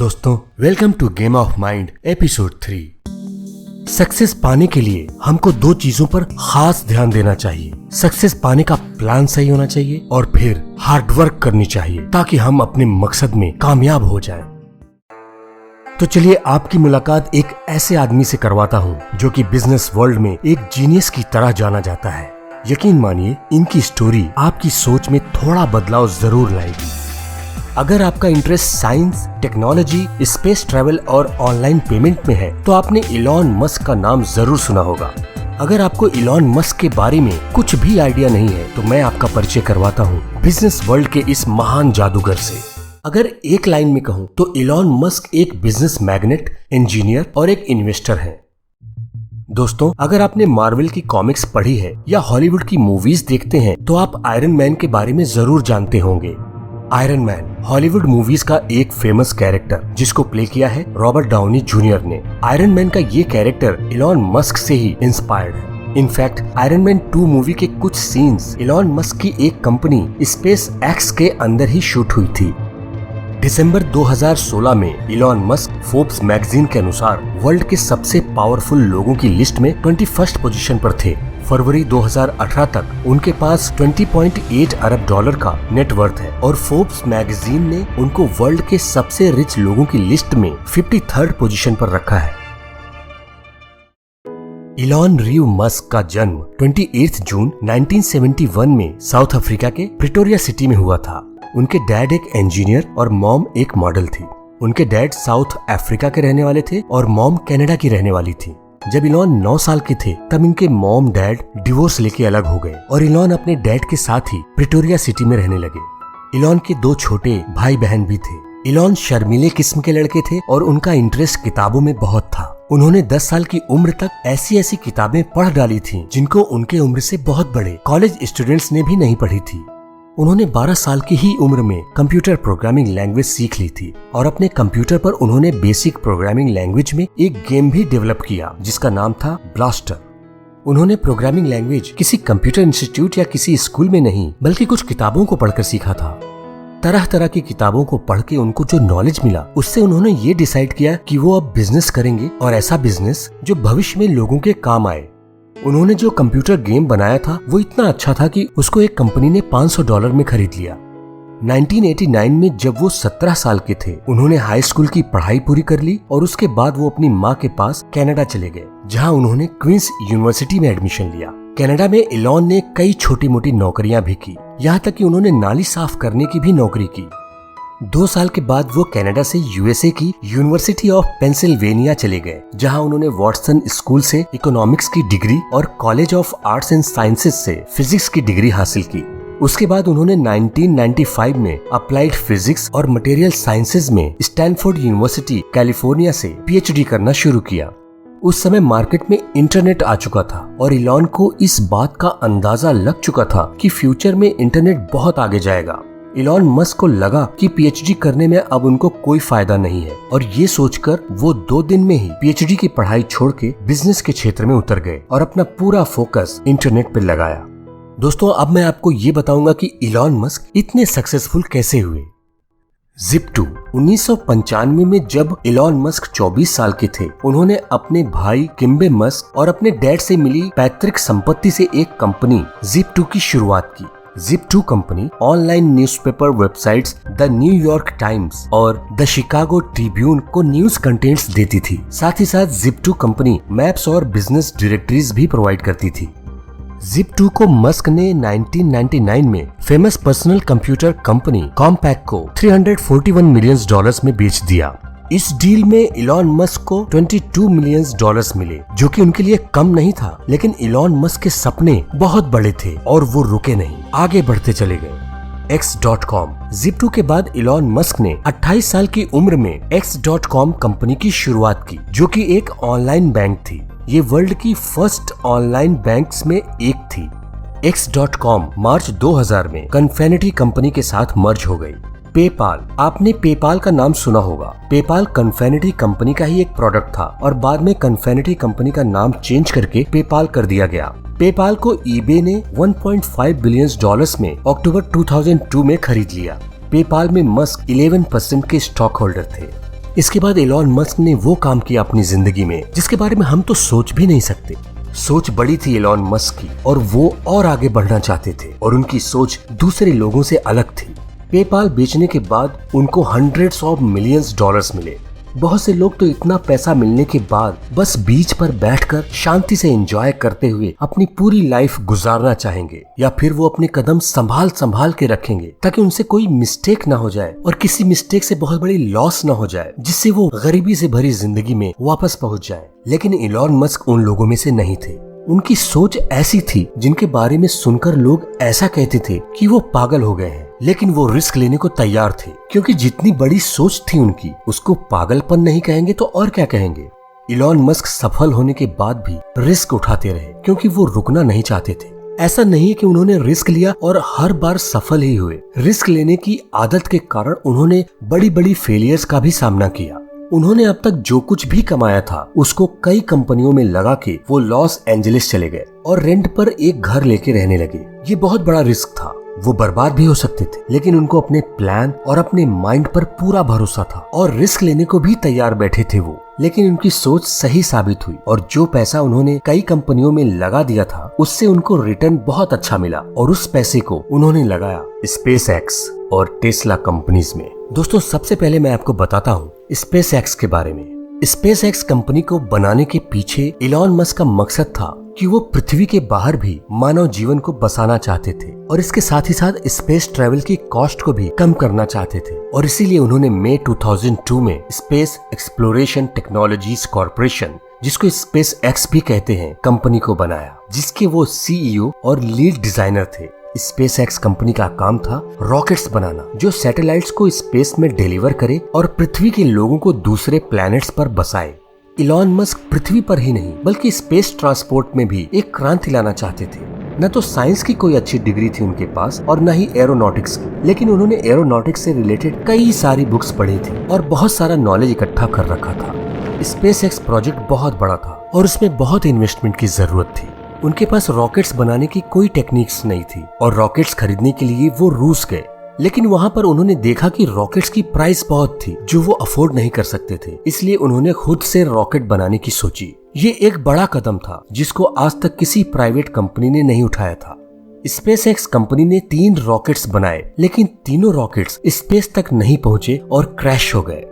दोस्तों, welcome to game of mind episode 3। Success पाने के लिए हमको दो चीजों पर खास ध्यान देना चाहिए। सक्सेस पाने का प्लान सही होना चाहिए और फिर हार्ड वर्क करनी चाहिए ताकि हम अपने मकसद में कामयाब हो जाएं। तो चलिए आपकी मुलाकात एक ऐसे आदमी से करवाता हूँ जो कि बिजनेस वर्ल्ड में एक जीनियस की तरह जाना जाता है। यकीन मानिए, इनकी स्टोरी आपकी सोच में थोड़ा बदलाव जरूर लाएगी। अगर आपका interest science, technology, space travel और ऑनलाइन पेमेंट में है तो आपने इलॉन मस्क का नाम जरूर सुना होगा। अगर आपको इलॉन मस्क के बारे में कुछ भी आइडिया नहीं है तो मैं आपका परिचय करवाता हूँ बिजनेस वर्ल्ड के इस महान जादूगर से। अगर एक लाइन में कहूँ तो इलॉन मस्क एक बिजनेस मैग्नेट, इंजीनियर और एक इन्वेस्टर है। दोस्तों, अगर आपने मार्वल की कॉमिक्स पढ़ी है या हॉलीवुड की मूवीज देखते हैं तो आप आयरन मैन के बारे में जरूर जानते होंगे। आयरन मैन हॉलीवुड मूवीज का एक फेमस कैरेक्टर जिसको प्ले किया है रॉबर्ट डाउनी जूनियर ने। आयरन मैन का ये कैरेक्टर इलॉन मस्क से ही इंस्पायर्ड है। इनफैक्ट आयरन मैन 2 मूवी के कुछ सीन्स इलॉन मस्क की एक कंपनी स्पेस एक्स के अंदर ही शूट हुई थी। दिसंबर 2016 में इलॉन मस्क फोर्ब्स मैगजीन के अनुसार वर्ल्ड के सबसे पावरफुल लोगों की लिस्ट में 21st पोजीशन पर थे। फरवरी 2018 तक उनके पास $20.8 अरब का नेटवर्थ है और फोर्ब्स मैगजीन ने उनको वर्ल्ड के सबसे रिच लोगों की लिस्ट में 53rd पोजीशन पर रखा है। इलॉन रिव मस्क का जन्म 28 जून 1971 में साउथ अफ्रीका के प्रिटोरिया सिटी में हुआ था। उनके डैड एक इंजीनियर और मॉम एक मॉडल थी। उनके डैड साउथ अफ्रीका के रहने वाले थे और मॉम कनाडा की रहने वाली थी। जब इलॉन 9 साल के थे तब इनके मॉम डैड डिवोर्स लेके अलग हो गए और इलॉन अपने डैड के साथ ही प्रिटोरिया सिटी में रहने लगे। इलॉन के 2 छोटे भाई बहन भी थे। इलॉन शर्मीले किस्म के लड़के थे और उनका इंटरेस्ट किताबों में बहुत था। उन्होंने 10 साल की उम्र तक ऐसी किताबें पढ़ डाली थी जिनको उनके उम्र से बहुत बड़े कॉलेज स्टूडेंट्स ने भी नहीं पढ़ी थी। उन्होंने 12 साल की ही उम्र में कंप्यूटर प्रोग्रामिंग लैंग्वेज सीख ली थी और अपने कंप्यूटर पर उन्होंने बेसिक प्रोग्रामिंग लैंग्वेज में एक गेम भी डेवलप किया जिसका नाम था ब्लास्टर। उन्होंने प्रोग्रामिंग लैंग्वेज किसी कंप्यूटर इंस्टीट्यूट या किसी स्कूल में नहीं बल्कि कुछ किताबों को पढ़कर सीखा था। तरह तरह की किताबों को पढ़ के उनको जो नॉलेज मिला उससे उन्होंने ये डिसाइड किया कि वो अब बिजनेस करेंगे और ऐसा बिजनेस जो भविष्य में लोगों के काम आए। उन्होंने जो कंप्यूटर गेम बनाया था वो इतना अच्छा था कि उसको एक कंपनी ने $500 में खरीद लिया। 1989 में जब वो 17 साल के थे उन्होंने हाई स्कूल की पढ़ाई पूरी कर ली और उसके बाद वो अपनी माँ के पास कनाडा चले गए जहाँ उन्होंने क्वींस यूनिवर्सिटी में एडमिशन लिया। कनाडा में इलॉन ने कई छोटी मोटी नौकरियां भी की, यहाँ तक कि उन्होंने नाली साफ करने की भी नौकरी की। 2 साल के बाद वो कनाडा से यूएसए की यूनिवर्सिटी ऑफ पेंसिल्वेनिया चले गए जहां उन्होंने वॉटसन स्कूल से इकोनॉमिक्स की डिग्री और college of arts and sciences से फिजिक्स की डिग्री हासिल की। उसके बाद उन्होंने 1995 में अप्लाइड फिजिक्स और मटेरियल साइंसेज में स्टैनफोर्ड यूनिवर्सिटी कैलिफोर्निया से पीएचडी करना शुरू किया। उस समय मार्केट में इंटरनेट आ चुका था और इलॉन को इस बात का अंदाजा लग चुका था कि फ्यूचर में इंटरनेट बहुत आगे जाएगा। इलॉन मस्क को लगा कि पीएचडी करने में अब उनको कोई फायदा नहीं है और ये सोचकर वो 2 दिन में ही पीएचडी की पढ़ाई छोड़ के बिजनेस के क्षेत्र में उतर गए और अपना पूरा फोकस इंटरनेट पर लगाया। दोस्तों, अब मैं आपको ये बताऊंगा कि इलॉन मस्क इतने सक्सेसफुल कैसे हुए। Zip2 1995 में जब इलॉन मस्क 24 साल के थे उन्होंने अपने भाई किम्बे मस्क और अपने डैड से मिली पैतृक संपत्ति से एक कंपनी Zip2 की शुरुआत की। Zip2 company online newspaper websites the New York times और द शिकागो ट्रिब्यून को न्यूज कंटेंट्स देती थी। साथ ही साथ Zip2 कंपनी मैप्स और बिजनेस डायरेक्टरीज भी प्रोवाइड करती थी। Zip2 को मस्क ने 1999 में famous personal computer company compact को $341 मिलियन में बेच दिया। इस डील में इलॉन मस्क को $22 मिलियन मिले जो कि उनके लिए कम नहीं था, लेकिन इलॉन मस्क के सपने बहुत बड़े थे और वो रुके नहीं, आगे बढ़ते चले गए। X.com Zip2 के बाद इलॉन मस्क ने 28 साल की उम्र में X.com कंपनी की शुरुआत की जो कि एक ऑनलाइन बैंक थी। ये वर्ल्ड की फर्स्ट ऑनलाइन बैंक्स में एक थी। X.com मार्च 2000 में कन्फिनिटी कंपनी के साथ मर्ज हो गई। पेपाल, आपने पेपाल का नाम सुना होगा। पेपाल कन्फिनिटी कंपनी का ही एक प्रोडक्ट था और बाद में कन्फिनिटी कंपनी का नाम चेंज करके पेपाल कर दिया गया। पेपाल को ईबे ने $1.5 बिलियन में अक्टूबर 2002 में खरीद लिया। पेपाल में मस्क 11% के स्टॉक होल्डर थे। इसके बाद इलॉन मस्क ने वो काम किया अपनी जिंदगी में जिसके बारे में हम तो सोच भी नहीं सकते। सोच बड़ी थी इलॉन मस्क की और वो और आगे बढ़ना चाहते थे और उनकी सोच दूसरे लोगों से अलग थी। पेपाल बेचने के बाद उनको हंड्रेड्स ऑफ मिलियंस डॉलर्स मिले। बहुत से लोग तो इतना पैसा मिलने के बाद बस बीच पर बैठकर शांति से एंजॉय करते हुए अपनी पूरी लाइफ गुजारना चाहेंगे, या फिर वो अपने कदम संभाल संभाल के रखेंगे ताकि उनसे कोई मिस्टेक ना हो जाए और किसी मिस्टेक से बहुत बड़ी लॉस ना हो जाए जिससे वो गरीबी से भरी जिंदगी में वापस पहुंच जाए। लेकिन इलॉन मस्क उन लोगों में से नहीं थे। उनकी सोच ऐसी थी जिनके बारे में सुनकर लोग ऐसा कहते थे कि वो पागल हो गए हैं, लेकिन वो रिस्क लेने को तैयार थे क्योंकि जितनी बड़ी सोच थी उनकी उसको पागलपन नहीं कहेंगे तो और क्या कहेंगे। इलॉन मस्क सफल होने के बाद भी रिस्क उठाते रहे क्योंकि वो रुकना नहीं चाहते थे। ऐसा नहीं है कि उन्होंने रिस्क लिया और हर बार सफल ही हुए। रिस्क लेने की आदत के कारण उन्होंने बड़ी बड़ी फेलियर्स का भी सामना किया। उन्होंने अब तक जो कुछ भी कमाया था उसको कई कंपनियों में लगा के वो लॉस एंजलिस चले गए और रेंट पर एक घर लेके रहने लगे। ये बहुत बड़ा रिस्क था, वो बर्बाद भी हो सकते थे, लेकिन उनको अपने प्लान और अपने माइंड पर पूरा भरोसा था और रिस्क लेने को भी तैयार बैठे थे वो। लेकिन उनकी सोच सही साबित हुई और जो पैसा उन्होंने कई कंपनियों में लगा दिया था उससे उनको रिटर्न बहुत अच्छा मिला और उस पैसे को उन्होंने लगाया स्पेसएक्स और टेस्ला कंपनीज में। दोस्तों, सबसे पहले मैं आपको बताता हूँ स्पेसएक्स के बारे में। स्पेसएक्स कंपनी को बनाने के पीछे इलॉन मस्क का मकसद था कि वो पृथ्वी के बाहर भी मानव जीवन को बसाना चाहते थे और इसके साथ ही साथ स्पेस ट्रैवल की कॉस्ट को भी कम करना चाहते थे। और इसीलिए उन्होंने मई 2002 में स्पेस एक्सप्लोरेशन टेक्नोलॉजीज कॉर्पोरेशन, जिसको स्पेस एक्स भी कहते हैं, कंपनी को बनाया, जिसके वो सीईओ और लीड डिजाइनर थे। स्पेस एक्स कंपनी का काम था रॉकेट्स बनाना जो सैटेलाइट्स को स्पेस में डिलीवर करे और पृथ्वी के लोगों को दूसरे प्लैनेट्स पर बसाए। इलॉन मस्क पृथ्वी पर ही नहीं बल्कि स्पेस ट्रांसपोर्ट में भी एक क्रांति लाना चाहते थे। न तो साइंस की कोई अच्छी डिग्री थी उनके पास और न ही एरोनॉटिक्स की, लेकिन उन्होंने एरोनॉटिक्स से रिलेटेड कई सारी बुक्स पढ़ी थी और बहुत सारा नॉलेज इकट्ठा कर रखा था। स्पेस एक्स प्रोजेक्ट बहुत बड़ा था और उसमें बहुत इन्वेस्टमेंट की जरूरत थी। उनके पास रॉकेट्स बनाने की कोई टेक्निक्स नहीं थी और रॉकेट्स खरीदने के लिए वो रूस गए, लेकिन वहाँ पर उन्होंने देखा कि रॉकेट्स की प्राइस बहुत थी जो वो अफोर्ड नहीं कर सकते थे। इसलिए उन्होंने खुद से रॉकेट बनाने की सोची। ये एक बड़ा कदम था जिसको आज तक किसी प्राइवेट कंपनी ने नहीं उठाया था। स्पेसएक्स कंपनी ने 3 रॉकेट्स बनाए, लेकिन तीनों रॉकेट्स स्पेस तक नहीं पहुंचे और क्रैश हो गए।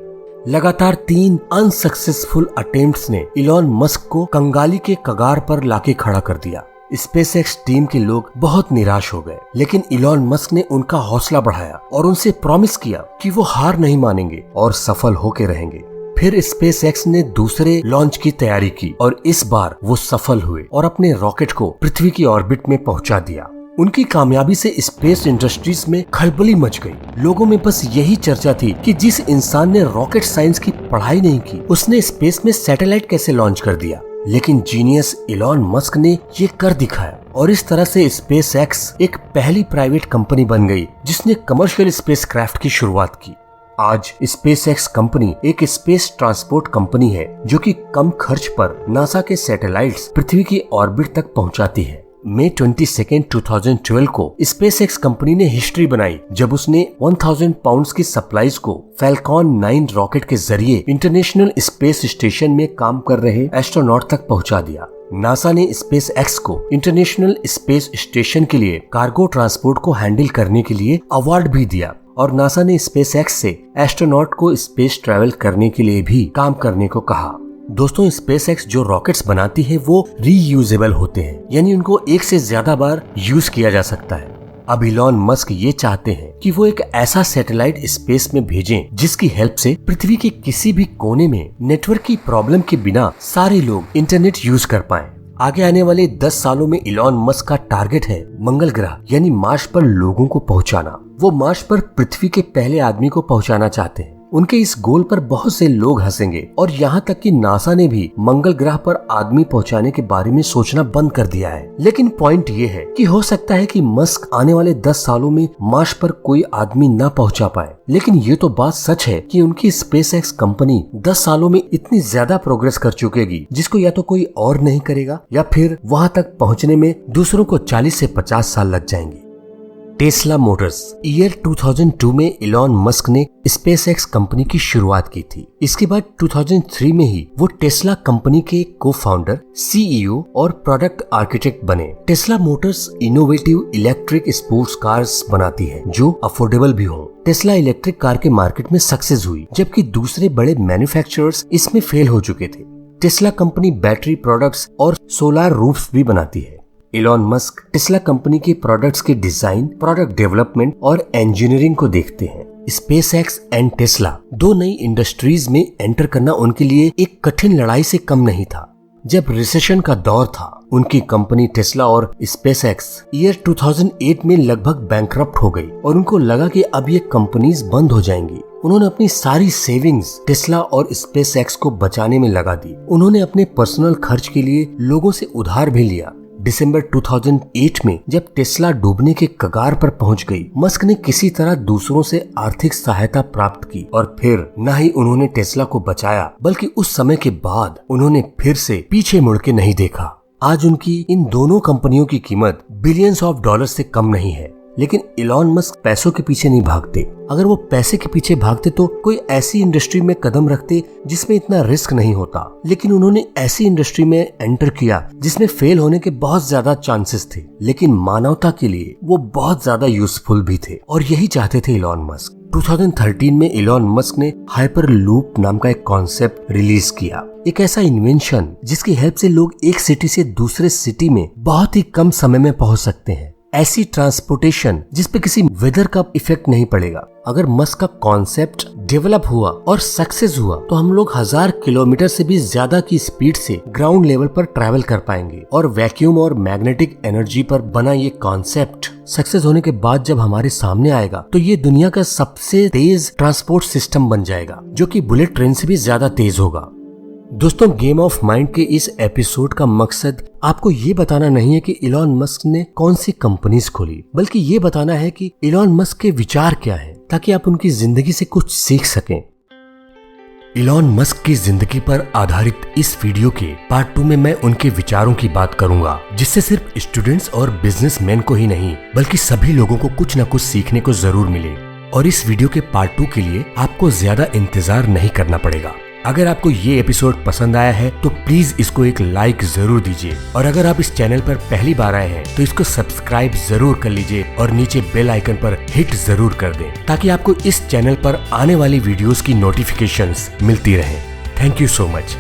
लगातार 3 अनसक्सेसफुल अटेम्प्ट्स ने इलॉन मस्क को कंगाली के कगार पर लाके खड़ा कर दिया। स्पेसएक्स टीम के लोग बहुत निराश हो गए, लेकिन इलॉन मस्क ने उनका हौसला बढ़ाया और उनसे प्रॉमिस किया कि वो हार नहीं मानेंगे और सफल होके रहेंगे। फिर स्पेसएक्स ने दूसरे लॉन्च की तैयारी की और इस बार वो सफल हुए और अपने रॉकेट को पृथ्वी की ऑर्बिट में पहुंचा दिया। उनकी कामयाबी से स्पेस इंडस्ट्रीज में खलबली मच गई। लोगों में बस यही चर्चा थी कि जिस इंसान ने रॉकेट साइंस की पढ़ाई नहीं की उसने स्पेस में सैटेलाइट कैसे लॉन्च कर दिया। लेकिन जीनियस इलॉन मस्क ने ये कर दिखाया और इस तरह से स्पेसएक्स एक पहली प्राइवेट कंपनी बन गई जिसने कमर्शियल स्पेसक्राफ्ट की शुरुआत की। आज स्पेसएक्स कंपनी एक स्पेस ट्रांसपोर्ट कंपनी है जो कि कम खर्च पर नासा के सैटेलाइट्स पृथ्वी की ऑर्बिट तक पहुंचाती है। मई 22, 2012 को स्पेसएक्स कंपनी ने हिस्ट्री बनाई जब उसने 1000 पाउंड्स की सप्लाईज को फैल्कॉन 9 रॉकेट के जरिए इंटरनेशनल स्पेस स्टेशन में काम कर रहे एस्ट्रोनॉट तक पहुंचा दिया। नासा ने स्पेसएक्स को इंटरनेशनल स्पेस स्टेशन के लिए कार्गो ट्रांसपोर्ट को हैंडल करने के लिए अवार्ड भी दिया और नासा ने स्पेसएक्स से एस्ट्रोनॉट को स्पेस ट्रैवल करने के लिए भी काम करने को कहा। दोस्तों, स्पेसएक्स जो रॉकेट्स बनाती है वो रीयूजेबल होते हैं, यानी उनको एक से ज्यादा बार यूज किया जा सकता है। अब इलॉन मस्क ये चाहते हैं कि वो एक ऐसा सैटेलाइट स्पेस में भेजें जिसकी हेल्प से पृथ्वी के किसी भी कोने में नेटवर्क की प्रॉब्लम के बिना सारे लोग इंटरनेट यूज कर पाएं। आगे आने वाले 10 सालों में इलॉन मस्क का टारगेट है मंगल ग्रह यानी मार्स पर लोगों को पहुंचाना। वो मार्स पर पृथ्वी के पहले आदमी को पहुंचाना चाहते हैं। उनके इस गोल पर बहुत से लोग हंसेंगे और यहाँ तक कि नासा ने भी मंगल ग्रह पर आदमी पहुँचाने के बारे में सोचना बंद कर दिया है। लेकिन पॉइंट ये है कि हो सकता है कि मस्क आने वाले 10 सालों में मार्स पर कोई आदमी ना पहुँचा पाए, लेकिन ये तो बात सच है कि उनकी स्पेसएक्स कंपनी 10 सालों में इतनी ज्यादा प्रोग्रेस कर चुकेगी जिसको या तो कोई और नहीं करेगा या फिर वहाँ तक पहुँचने में दूसरों को 40 से 50 साल लग जाएंगे। Tesla Motors. ईयर 2002 में इलॉन मस्क ने स्पेसएक्स कंपनी की शुरुआत की थी। इसके बाद 2003 में ही वो टेस्ला कंपनी के को फाउंडर, CEO और प्रोडक्ट आर्किटेक्ट बने। Tesla Motors innovative electric sports cars बनाती है जो अफोर्डेबल भी हो। टेस्ला इलेक्ट्रिक कार के मार्केट में सक्सेस हुई, जबकि दूसरे बड़े मैन्युफैक्चरर्स इसमें फेल हो चुके थे। टेस्ला कंपनी बैटरी प्रोडक्ट्स और सोलर रूफ्स भी बनाती है। इलॉन मस्क टेस्ला कंपनी के प्रोडक्ट्स के डिजाइन, प्रोडक्ट डेवलपमेंट और इंजीनियरिंग को देखते हैं। स्पेसएक्स एंड टेस्ला दो नई इंडस्ट्रीज में एंटर करना उनके लिए एक कठिन लड़ाई से कम नहीं था। जब रिसेशन का दौर था, उनकी कंपनी टेस्ला और स्पेसएक्स ईयर 2008 में लगभग बैंकरप्ट हो गई और उनको लगा कि अब ये कंपनीज बंद हो जाएंगी। उन्होंने अपनी सारी सेविंग्स टेस्ला और स्पेसएक्स को बचाने में लगा दी। उन्होंने अपने पर्सनल खर्च के लिए लोगों से उधार भी लिया। दिसंबर 2008 में जब टेस्ला डूबने के कगार पर पहुंच गई, मस्क ने किसी तरह दूसरों से आर्थिक सहायता प्राप्त की और फिर न ही उन्होंने टेस्ला को बचाया, बल्कि उस समय के बाद उन्होंने फिर से पीछे मुड़ के नहीं देखा। आज उनकी इन दोनों कंपनियों की कीमत बिलियंस ऑफ डॉलर से कम नहीं है। लेकिन इलॉन मस्क पैसों के पीछे नहीं भागते। अगर वो पैसे के पीछे भागते तो कोई ऐसी इंडस्ट्री में कदम रखते जिसमें इतना रिस्क नहीं होता। लेकिन उन्होंने ऐसी इंडस्ट्री में एंटर किया जिसमें फेल होने के बहुत ज्यादा चांसेस थे, लेकिन मानवता के लिए वो बहुत ज्यादा यूजफुल भी थे और यही चाहते थे इलॉन मस्क। 2013 में इलॉन मस्क ने हाइपर लूप नाम का एक कॉन्सेप्ट रिलीज किया, एक ऐसा इन्वेंशन जिसकी हेल्प से लोग एक सिटी से दूसरे सिटी में बहुत ही कम समय में पहुंच सकते हैं। ऐसी ट्रांसपोर्टेशन जिसपे किसी वेदर का इफेक्ट नहीं पड़ेगा। अगर मस्क का कॉन्सेप्ट डेवलप हुआ और सक्सेस हुआ तो हम लोग 1000 किलोमीटर से भी ज्यादा की स्पीड से ग्राउंड लेवल पर ट्रैवल कर पाएंगे। और वैक्यूम और मैग्नेटिक एनर्जी पर बना ये कॉन्सेप्ट सक्सेस होने के बाद जब हमारे सामने आएगा तो ये दुनिया का सबसे तेज ट्रांसपोर्ट सिस्टम बन जाएगा, जो कि बुलेट ट्रेन से भी ज्यादा तेज होगा। दोस्तों, गेम ऑफ माइंड के इस एपिसोड का मकसद आपको ये बताना नहीं है कि इलॉन मस्क ने कौन सी कंपनीज खोली, बल्कि ये बताना है कि इलॉन मस्क के विचार क्या हैं, ताकि आप उनकी जिंदगी से कुछ सीख सकें। इलॉन मस्क की जिंदगी पर आधारित इस वीडियो के पार्ट 2 में मैं उनके विचारों की बात करूंगा, जिससे सिर्फ स्टूडेंट्स और बिजनेसमैन को ही नहीं बल्कि सभी लोगों को कुछ न कुछ सीखने को जरूर मिले। और इस वीडियो के पार्ट 2 के लिए आपको ज्यादा इंतजार नहीं करना पड़ेगा। अगर आपको ये एपिसोड पसंद आया है तो प्लीज इसको एक लाइक जरूर दीजिए, और अगर आप इस चैनल पर पहली बार आए हैं तो इसको सब्सक्राइब जरूर कर लीजिए और नीचे बेल आइकन पर हिट जरूर कर दें, ताकि आपको इस चैनल पर आने वाली वीडियोस की नोटिफिकेशंस मिलती रहें। Thank you so much.